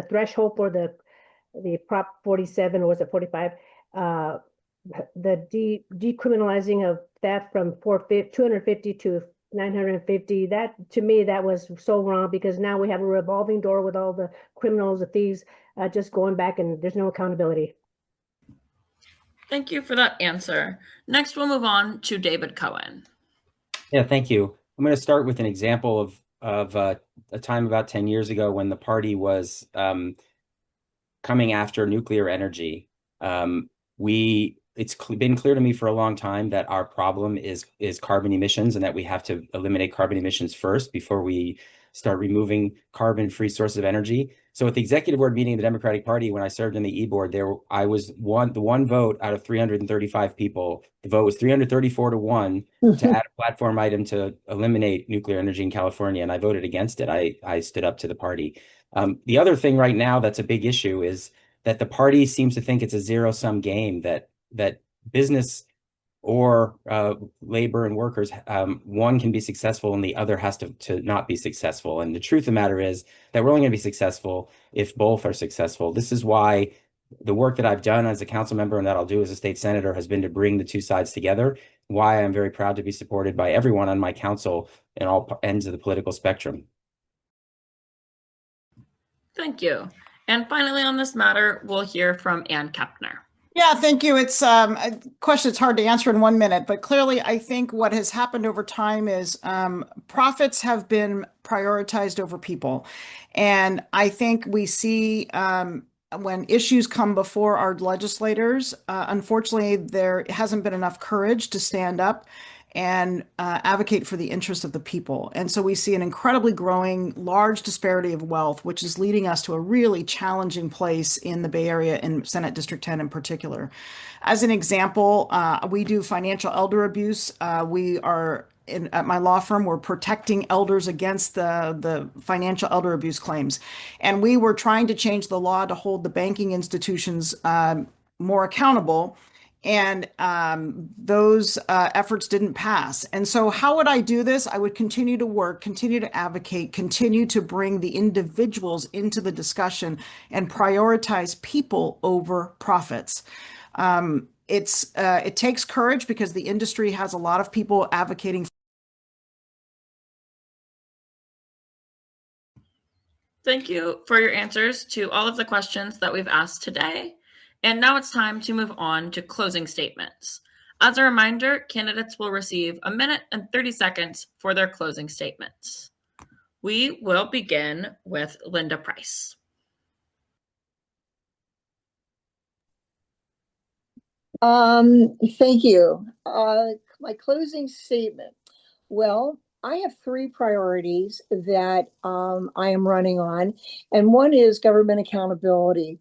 threshold for the Prop 47, or was it 45? The decriminalizing of theft from 250 to 950. That, to me, that was so wrong, because now we have a revolving door with all the criminals, the thieves, just going back, and there's no accountability. Thank you for that answer. Next, we'll move on to David Cohen. Yeah, thank you. I'm going to start with an example of a time about 10 years ago when the party was coming after nuclear energy. It's been clear to me for a long time that our problem is carbon emissions, and that we have to eliminate carbon emissions first before we start removing carbon-free sources of energy. So at the executive board meeting of the Democratic Party, when I served in the e-board, I was the one vote out of 335 people. The vote was 334 to 1 to add a platform item to eliminate nuclear energy in California, and I voted against it. I stood up to the party. The other thing right now that's a big issue is that the party seems to think it's a zero-sum game, that business or labor and workers, one can be successful and the other has to not be successful. And the truth of the matter is that we're only going to be successful if both are successful. This is why the work that I've done as a council member and that I'll do as a state senator has been to bring the two sides together, why I'm very proud to be supported by everyone on my council in all ends of the political spectrum. Thank you. And finally, on this matter, we'll hear from Ann Kepner. Yeah, thank you. It's a question that's hard to answer in 1 minute, but clearly I think what has happened over time is profits have been prioritized over people. And I think we see when issues come before our legislators, unfortunately, there hasn't been enough courage to stand up and advocate for the interest of the people. And so we see an incredibly growing, large disparity of wealth, which is leading us to a really challenging place in the Bay Area, in Senate District 10 in particular. As an example, we do financial elder abuse. We are at my law firm, we're protecting elders against the financial elder abuse claims. And we were trying to change the law to hold the banking institutions more accountable. And those efforts didn't pass. And so, how would I do this? I would continue to work, continue to advocate, continue to bring the individuals into the discussion and prioritize people over profits. It takes courage because the industry has a lot of people advocating. Thank you for your answers to all of the questions that we've asked today. And now it's time to move on to closing statements. As a reminder, candidates will receive 1 minute and 30 seconds for their closing statements. We will begin with Linda Price. Thank you. My closing statement. Well, I have three priorities that I am running on, and one is government accountability.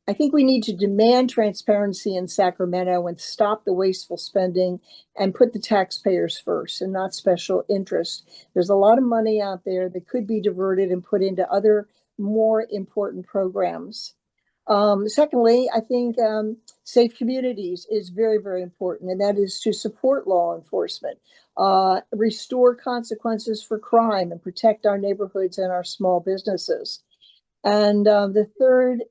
I think we need to demand transparency in Sacramento and stop the wasteful spending and put the taxpayers first and not special interest. There's a lot of money out there that could be diverted and put into other more important programs. Secondly, I think safe communities is very, very important, and that is to support law enforcement, restore consequences for crime, and protect our neighborhoods and our small businesses. And the third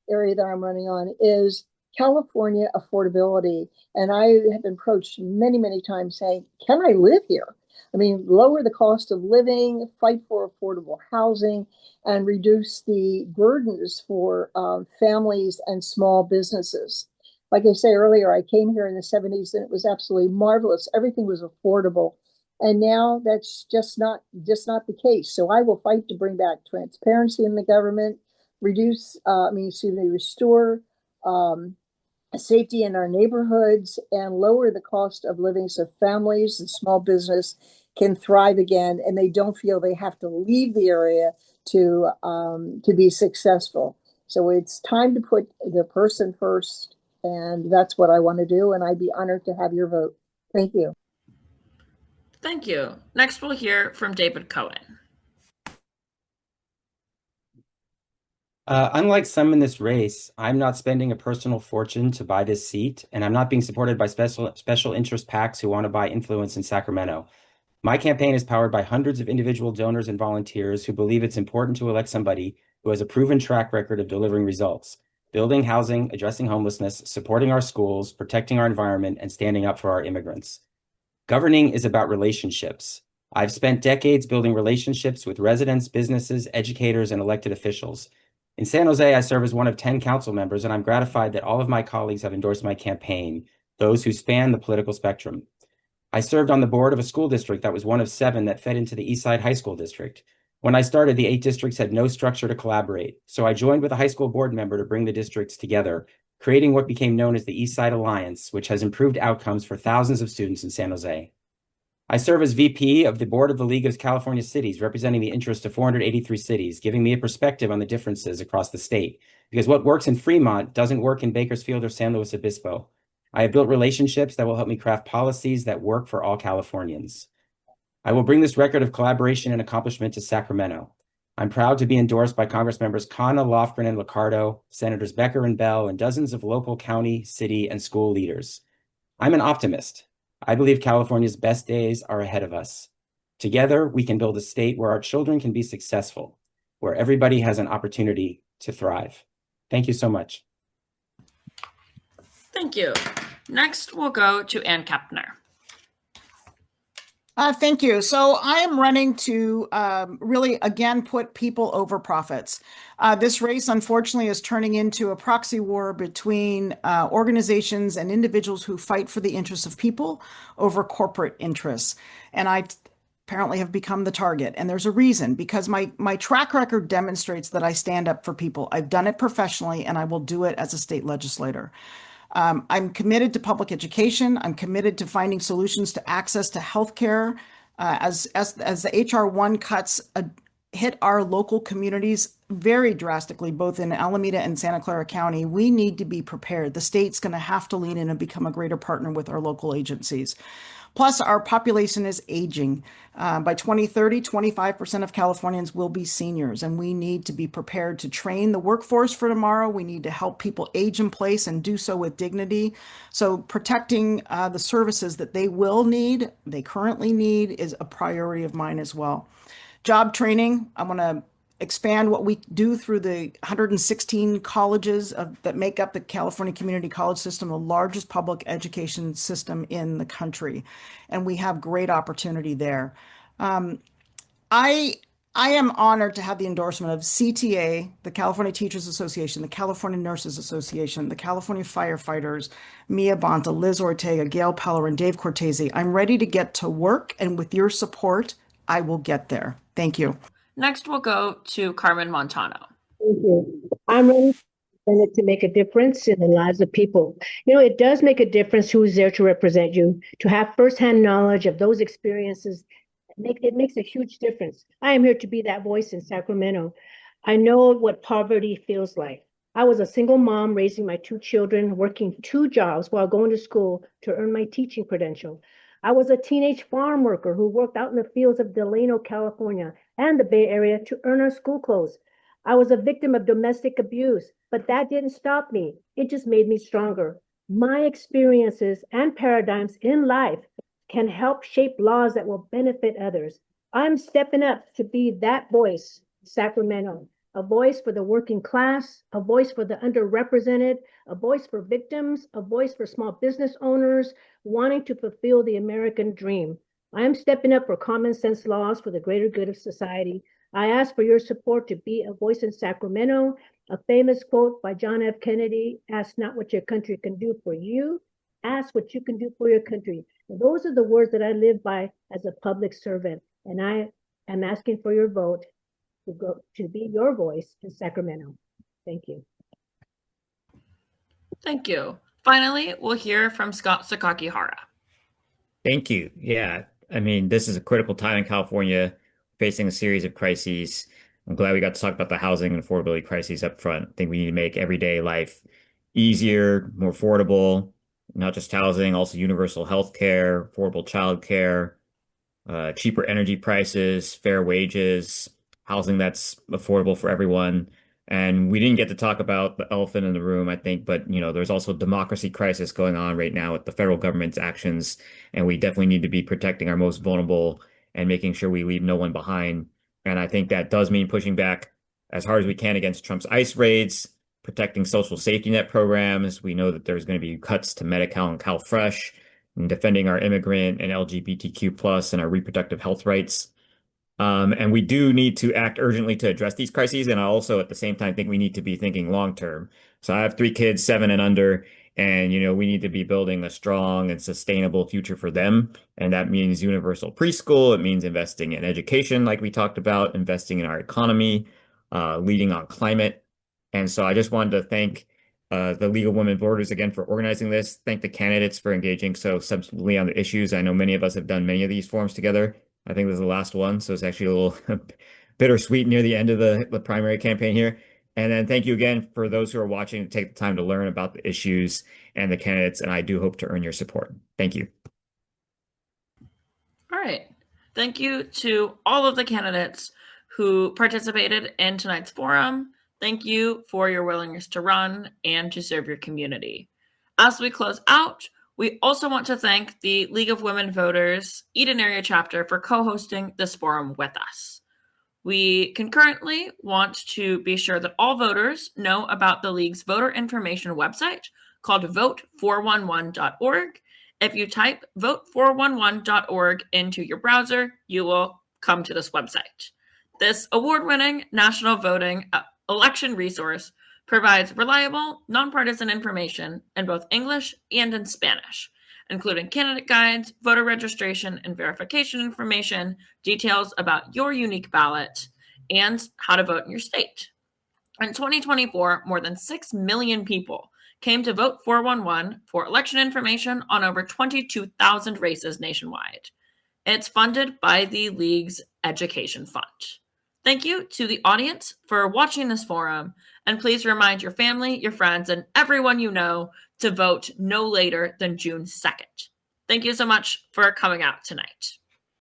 area that I'm running on is California affordability. And I have been approached many, many times saying, can I live here? I mean, lower the cost of living, fight for affordable housing, and reduce the burdens for families and small businesses. Like I say earlier, I came here in the 70s and it was absolutely marvelous. Everything was affordable. And now that's just not the case. So I will fight to bring back transparency in the government, restore safety in our neighborhoods, and lower the cost of living so families and small business can thrive again, and they don't feel they have to leave the area to be successful. So it's time to put the person first, and that's what I want to do. And I'd be honored to have your vote. Thank you. Thank you. Next, we'll hear from David Cohen. Unlike some in this race, I'm not spending a personal fortune to buy this seat, and I'm not being supported by special interest PACs who want to buy influence in Sacramento. My campaign is powered by hundreds of individual donors and volunteers who believe it's important to elect somebody who has a proven track record of delivering results, building housing, addressing homelessness, supporting our schools, protecting our environment, and standing up for our immigrants. Governing is about relationships. I've spent decades building relationships with residents, businesses, educators, and elected officials. In San Jose, I serve as one of 10 council members, and I'm gratified that all of my colleagues have endorsed my campaign, those who span the political spectrum. I served on the board of a school district that was one of 7 that fed into the Eastside High School District. When I started, the 8 districts had no structure to collaborate, so I joined with a high school board member to bring the districts together, creating what became known as the Eastside Alliance, which has improved outcomes for thousands of students in San Jose. I serve as VP of the board of the League of California Cities, representing the interests of 483 cities, giving me a perspective on the differences across the state, because what works in Fremont doesn't work in Bakersfield or San Luis Obispo. I have built relationships that will help me craft policies that work for all Californians. I will bring this record of collaboration and accomplishment to Sacramento. I'm proud to be endorsed by Congressmembers Khanna, Lofgren, and Liccardo, Senators Becker and Bell, and dozens of local, county, city, and school leaders. I'm an optimist. I believe California's best days are ahead of us. Together, we can build a state where our children can be successful, where everybody has an opportunity to thrive. Thank you so much. Thank you. Next, we'll go to Ann Kepner. Thank you. So I am running to really, again, put people over profits. This race, unfortunately, is turning into a proxy war between organizations and individuals who fight for the interests of people over corporate interests. And I apparently have become the target. And there's a reason, because my track record demonstrates that I stand up for people. I've done it professionally, and I will do it as a state legislator. I'm committed to public education. I'm committed to finding solutions to access to healthcare. As the HR1 cuts hit our local communities very drastically, both in Alameda and Santa Clara County, we need to be prepared. The state's going to have to lean in and become a greater partner with our local agencies. Plus, our population is aging. By 2030, 25% of Californians will be seniors, and we need to be prepared to train the workforce for tomorrow. We need to help people age in place and do so with dignity. So protecting the services that they will need, they currently need, is a priority of mine as well. Job training, I want to expand what we do through the 116 colleges that make up the California Community College System, the largest public education system in the country. And we have great opportunity there. I am honored to have the endorsement of CTA, the California Teachers Association, the California Nurses Association, the California Firefighters, Mia Bonta, Liz Ortega, Gail Peller, and Dave Cortese. I'm ready to get to work, and with your support, I will get there. Thank you. Next, we'll go to Carmen Montano. Thank you. I'm ready to make a difference in the lives of people. You know, it does make a difference who's there to represent you, to have firsthand knowledge of those experiences. It makes a huge difference. I am here to be that voice in Sacramento. I know what poverty feels like. I was a single mom raising my 2 children, working 2 jobs while going to school to earn my teaching credential. I was a teenage farm worker who worked out in the fields of Delano, California, and the Bay Area to earn our school clothes. I was a victim of domestic abuse, but that didn't stop me. It just made me stronger. My experiences and paradigms in life can help shape laws that will benefit others. I'm stepping up to be that voice, Sacramento, a voice for the working class, a voice for the underrepresented, a voice for victims, a voice for small business owners wanting to fulfill the American dream. I am stepping up for common sense laws for the greater good of society. I ask for your support to be a voice in Sacramento. A famous quote by John F. Kennedy, ask not what your country can do for you, ask what you can do for your country. And those are the words that I live by as a public servant. And I am asking for your vote to be your voice in Sacramento. Thank you. Thank you. Finally, we'll hear from Scott Sakakihara. Thank you. Yeah, I mean, this is a critical time in California, facing a series of crises. I'm glad we got to talk about the housing and affordability crises up front. I think we need to make everyday life easier, more affordable, not just housing, also universal health care, affordable child care, cheaper energy prices, fair wages, housing that's affordable for everyone. And we didn't get to talk about the elephant in the room, I think, but there's also a democracy crisis going on right now with the federal government's actions, and we definitely need to be protecting our most vulnerable and making sure we leave no one behind. And I think that does mean pushing back as hard as we can against Trump's ICE raids, protecting social safety net programs. We know that there's going to be cuts to Medi-Cal and CalFresh, and defending our immigrant and LGBTQ plus and our reproductive health rights. And we do need to act urgently to address these crises. And I also, at the same time, think we need to be thinking long term. So I have 3 kids, 7 and under, and we need to be building a strong and sustainable future for them. And that means universal preschool. It means investing in education, like we talked about, investing in our economy, leading on climate. And so I just wanted to thank the League of Women Voters again for organizing this. Thank the candidates for engaging so substantively on the issues. I know many of us have done many of these forums together. I think this is the last one, so it's actually a little bittersweet near the end of the primary campaign here. And then thank you again for those who are watching to take the time to learn about the issues and the candidates, and I do hope to earn your support. Thank you. All right. Thank you to all of the candidates who participated in tonight's forum. Thank you for your willingness to run and to serve your community. As we close out, we also want to thank the League of Women Voters Eden Area Chapter for co-hosting this forum with us. We concurrently want to be sure that all voters know about the League's voter information website called vote411.org. If you type vote411.org into your browser, you will come to this website. This award-winning national voting election resource provides reliable, nonpartisan information in both English and in Spanish, including candidate guides, voter registration and verification information, details about your unique ballot, and how to vote in your state. In 2024, more than 6 million people came to Vote 411 for election information on over 22,000 races nationwide. It's funded by the League's Education Fund. Thank you to the audience for watching this forum, and please remind your family, your friends, and everyone you know to vote no later than June 2nd. Thank you so much for coming out tonight.